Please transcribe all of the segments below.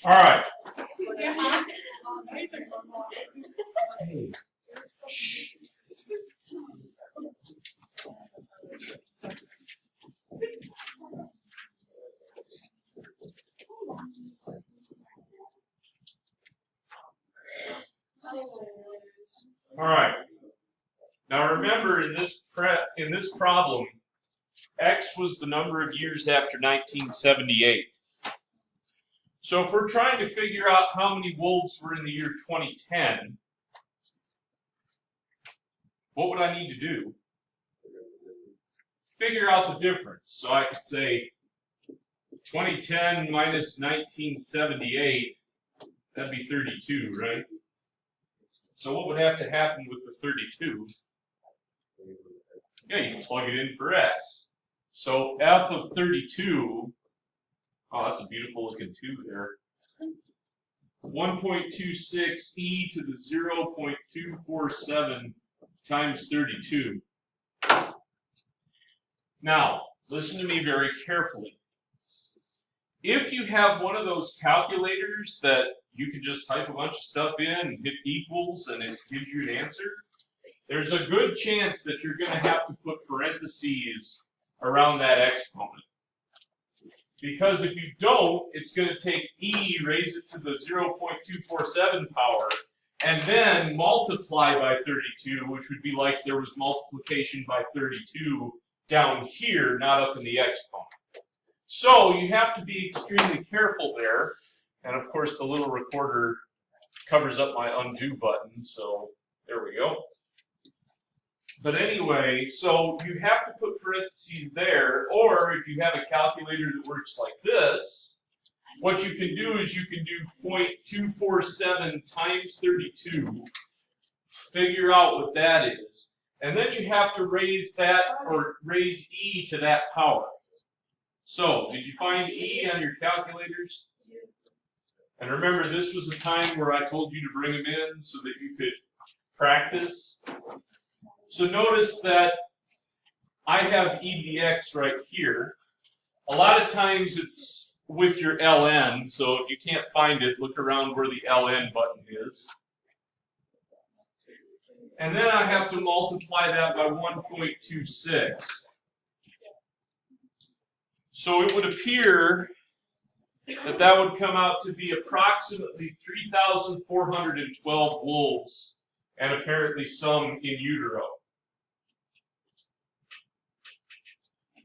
All right. All right. Now remember, in this problem, X was the number of years after 1978. So if we're trying to figure out how many wolves were in the year 2010, what would I need to do? Figure out the difference. So I could say 2010 minus 1978, that'd be 32, right? So what would have to happen with the 32? Yeah, you can plug it in for X. So f of 32, oh, that's a beautiful looking 2 there. 1.26 e to the 0.247 times 32. Now, listen to me very carefully. If you have one of those calculators that you can just type a bunch of stuff in and hit equals and it gives you an answer, there's a good chance that you're going to have to put parentheses around that exponent. Because if you don't, it's going to take e, raise it to the 0.247 power, and then multiply by 32, which would be like there was multiplication by 32 down here, not up in the exponent. So you have to be extremely careful there. And of course, the little recorder covers up my undo button, so there we go. But anyway, so you have to put parentheses there, or if you have a calculator that works like this, what you can do is you can do 0.247 times 32, figure out what that is, and then you have to raise that, or raise e to that power. So, did you find e on your calculators? And remember, this was a time where I told you to bring them in so that you could practice. So notice that I have e to the x right here. A lot of times it's with your ln, so if you can't find it, look around where the ln button is. And then I have to multiply that by 1.26. So it would appear that that would come out to be approximately 3,412 wolves, and apparently some in utero,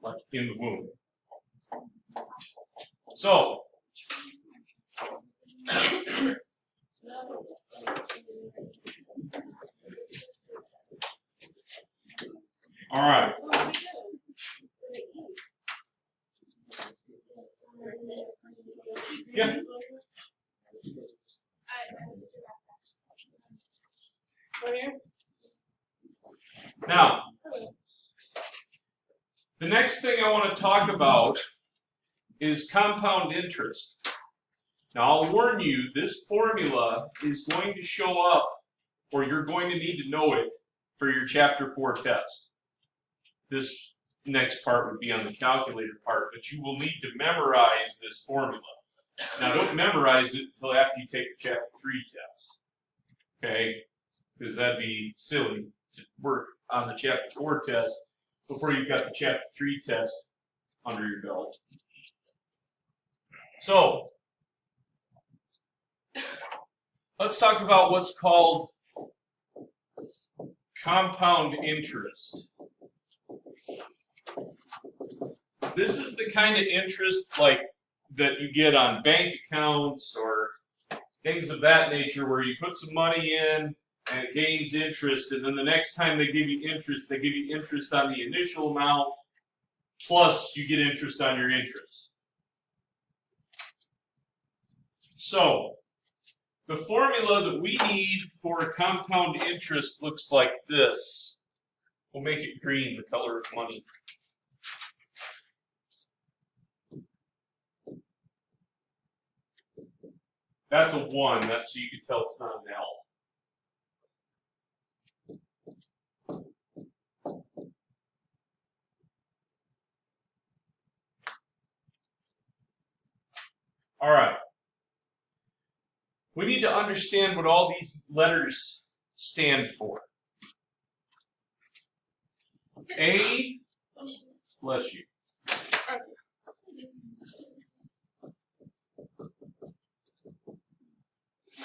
like in the womb. So, all right. Yeah. Now, the next thing I want to talk about is compound interest. Now, I'll warn you, this formula is going to show up, or you're going to need to know it for your Chapter 4 test. This next part would be on the calculator part, but you will need to memorize this formula. Now, don't memorize it until after you take the Chapter 3 test, okay? Because that'd be silly to work on the Chapter 4 test before you've got the Chapter 3 test under your belt. So, let's talk about what's called compound interest. This is the kind of interest like that you get on bank accounts or things of that nature where you put some money in and it gains interest, and then the next time they give you interest on the initial amount, plus you get interest on your interest. So, the formula that we need for compound interest looks like this. We'll make it green, the color of money. That's a 1, that's so you can tell it's not an L. All right. we need to understand what all these letters stand for. A, bless you.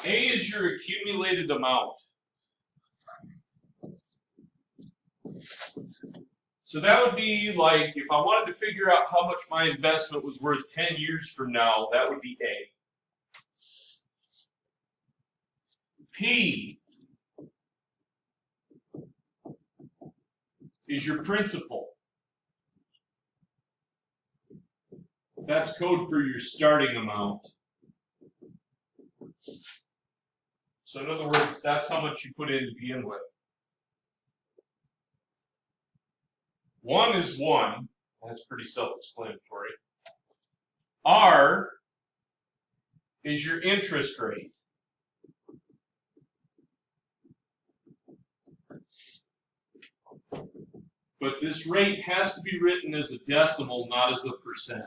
A is your accumulated amount. So that would be like, if I wanted to figure out how much my investment was worth 10 years from now, that would be A. P is your principal. That's code for your starting amount. So in other words, that's how much you put in to begin with. 1 is 1. That's pretty self-explanatory. R is your interest rate. But this rate has to be written as a decimal, not as a percent.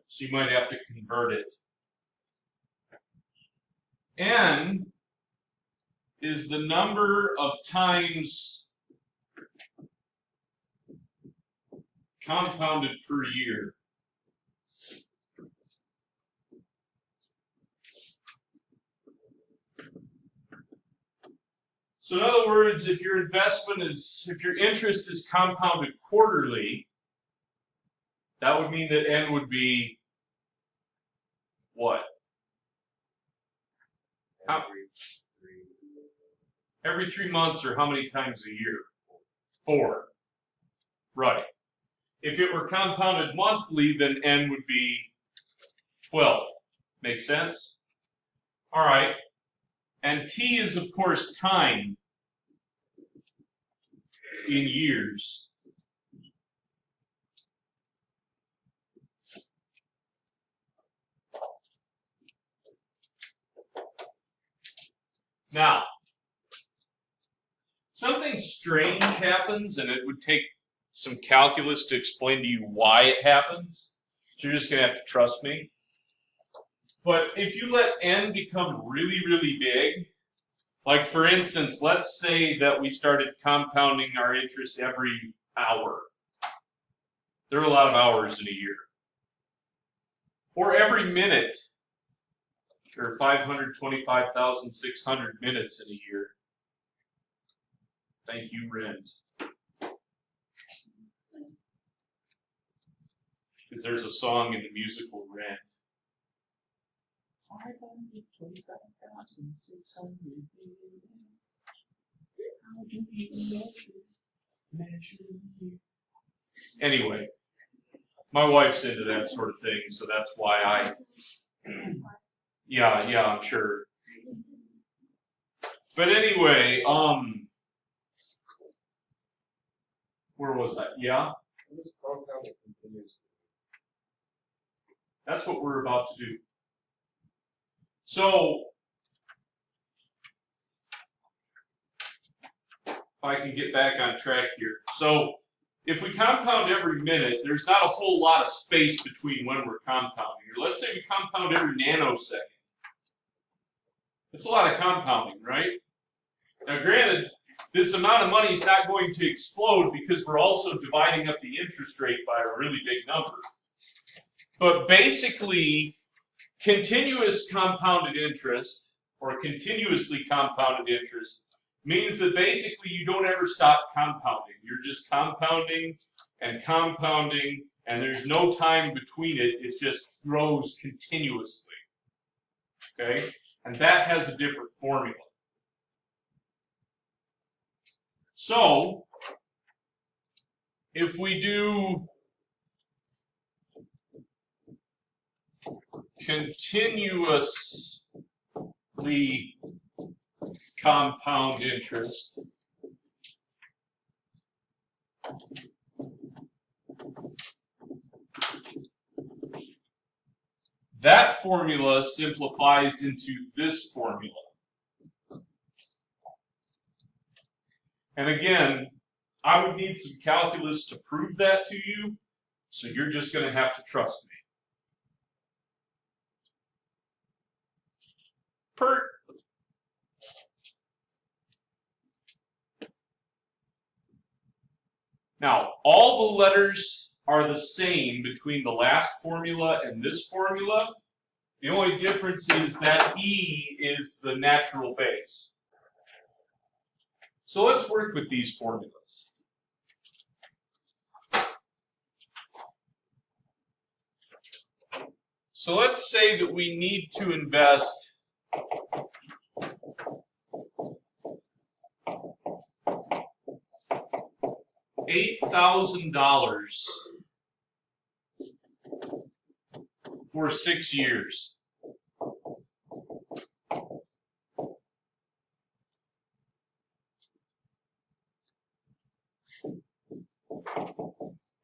So you might have to convert it. N is the number of times compounded per year. So in other words, if your interest is compounded quarterly, that would mean that N would be what? Every 3 months, or how many times a year? 4. Right. If it were compounded monthly, then N would be 12. Make sense? All right. And T is, of course, time in years. Now, something strange happens, and it would take some calculus to explain to you why it happens. So you're just going to have to trust me. But if you let N become really, really big, like for instance, let's say that we started compounding our interest every hour. There are a lot of hours in a year. Or every minute. There are 525,600 minutes in a year. Thank you, rent. Because there's a song in the musical Rent. 525,600 minutes. How do you measure you? Anyway, my wife's into that sort of thing, so that's why yeah, I'm sure. But anyway, where was I? Yeah? This compounding continues. That's what we're about to do. So, if I can get back on track here. So, if we compound every minute, there's not a whole lot of space between when we're compounding. Or let's say we compound every nanosecond. It's a lot of compounding, right? Now, granted, this amount of money is not going to explode because we're also dividing up the interest rate by a really big number. But basically, continuous compounded interest, or continuously compounded interest, means that basically you don't ever stop compounding. You're just compounding, and there's no time between it. It just grows continuously. Okay? And that has a different formula. So, if we do continuously compound interest, that formula simplifies into this formula. And again, I would need some calculus to prove that to you, so you're just going to have to trust me. PERT. Now, all the letters are the same between the last formula and this formula. The only difference is that E is the natural base. So let's work with these formulas. So let's say that we need to invest $8,000 for 6 years.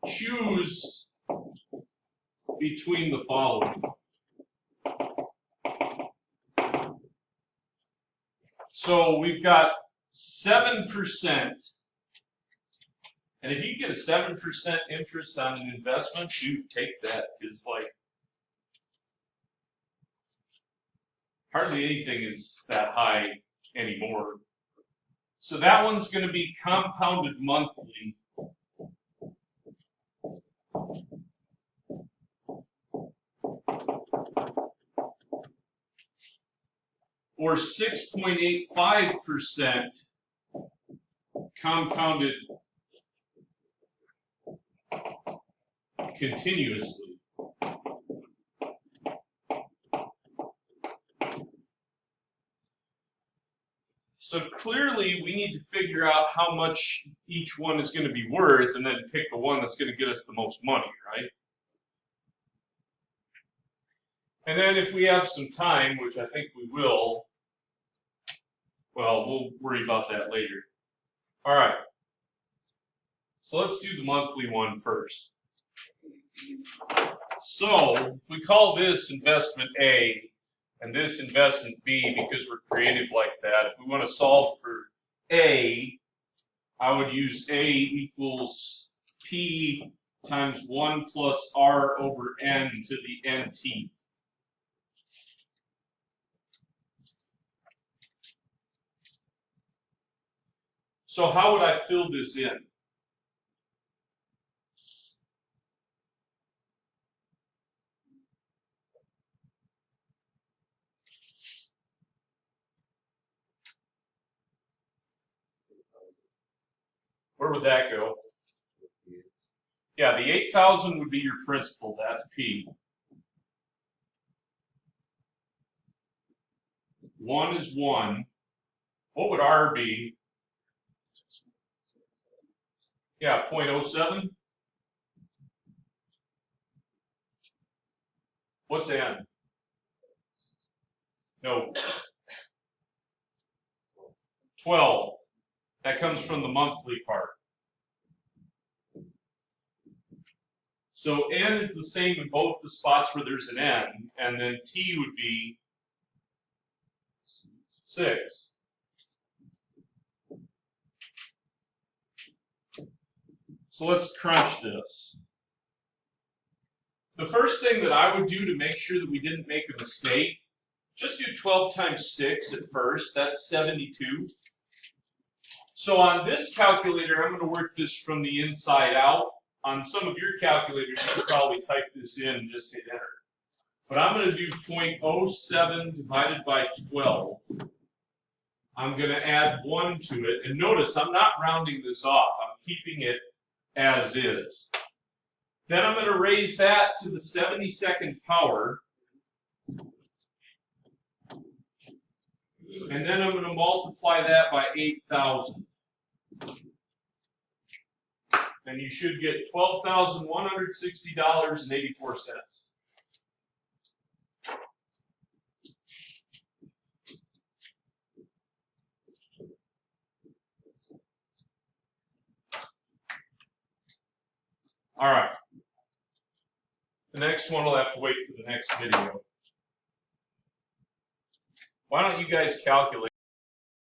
Choose between the following. So we've got 7%. And if you get a 7% interest on an investment, you take that. It's like hardly anything is that high anymore. So that one's going to be compounded monthly. Or 6.85% compounded continuously. So clearly we need to figure out how much each one is going to be worth and then pick the one that's going to get us the most money, right? And then if we have some time, which I think we will, well, we'll worry about that later. All right. So let's do the monthly one first. So if we call this investment A and this investment B because we're creative like that, if we want to solve for A, I would use A equals P times 1 plus R over N to the NT. So how would I fill this in? Where would that go? Yeah, the 8,000 would be your principal. That's P. 1 is 1. What would R be? Yeah, 0.07. What's N? No. 12. That comes from the monthly part. So N is the same in both the spots where there's an N, and then T would be 6. So let's crunch this. The first thing that I would do to make sure that we didn't make a mistake, just do 12 times 6 at first. That's 72. So on this calculator, I'm going to work this from the inside out. On some of your calculators, you could probably type this in and just hit enter. But I'm going to do 0.07 divided by 12. I'm going to add 1 to it. And notice, I'm not rounding this off. I'm keeping it as is. Then I'm going to raise that to the 72nd power. And then I'm going to multiply that by 8,000. And you should get $12,160.84. All right. The next one will have to wait for the next video. Why don't you guys calculate?